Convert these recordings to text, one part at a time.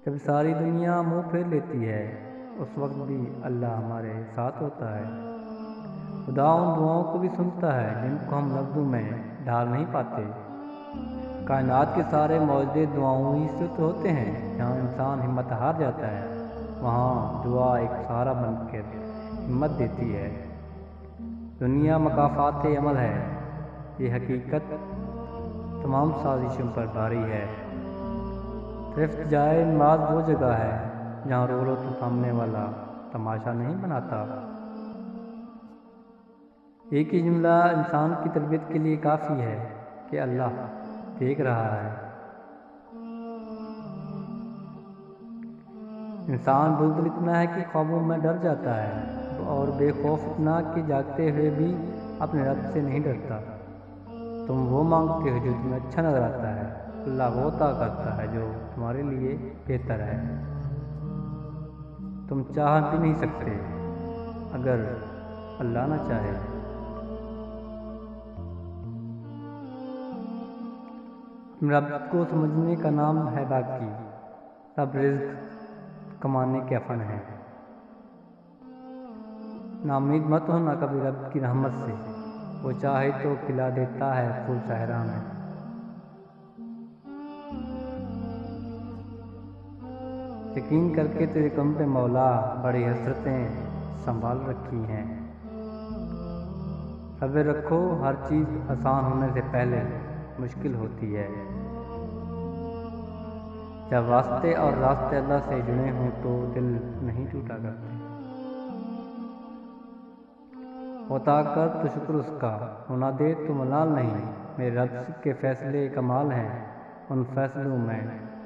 جب ساری دنیا منہ پھیر لیتی ہے اس وقت بھی اللہ ہمارے ساتھ ہوتا ہے۔ خدا ان دعاؤں کو بھی سنتا ہے جن کو ہم لفظوں میں ڈھال نہیں پاتے۔ کائنات کے سارے معجزے دعاؤں ہی سے تو ہوتے ہیں۔ جہاں انسان ہمت ہار جاتا ہے وہاں دعا ایک سہارا بن کر ہمت دیتی ہے۔ دنیا مکافات عمل ہے، یہ حقیقت تمام سازشوں پر بھاری ہے۔ صرف جائے نماز وہ جگہ ہے جہاں رو لو تو تھامنے والا تماشا نہیں بناتا۔ ایک ہی جملہ انسان کی تربیت کے لیے کافی ہے کہ اللہ دیکھ رہا ہے۔ انسان بزدل اتنا ہے کہ خوابوں میں ڈر جاتا ہے اور بے خوف اتنا کہ جاگتے ہوئے بھی اپنے رب سے نہیں ڈرتا۔ تم وہ مانگتے ہو جو تمہیں اچھا نظر آتا ہے، اللہ وہ عطا کرتا ہے جو تمہارے لیے بہتر ہے۔ تم چاہ بھی نہیں سکتے اگر اللہ نہ چاہے۔ اپنے رب کو سمجھنے کا نام ہے باقی، رب رزق کمانے کا فن ہے۔ ناامید مت ہونا کبھی رب کی رحمت سے، وہ چاہے تو کھلا دیتا ہے پھول صحرا میں۔ یقین کر کے تیرے کم پہ مولا بڑی حسرتیں سنبھال رکھی ہیں۔ صبر رکھو، ہر چیز آسان ہونے سے پہلے مشکل ہوتی ہے۔ جب واسطے اور راستے اللہ سے جڑے ہوں تو دل نہیں ٹوٹا کرتے۔ عطا کر تو شکر اس کا، ہونا دے تو ملال نہیں۔ میرے رب کے فیصلے کمال ہیں، ان فیصلوں میں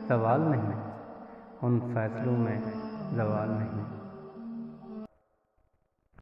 زوال نہیں، ان فیصلوں میں زوال نہیں۔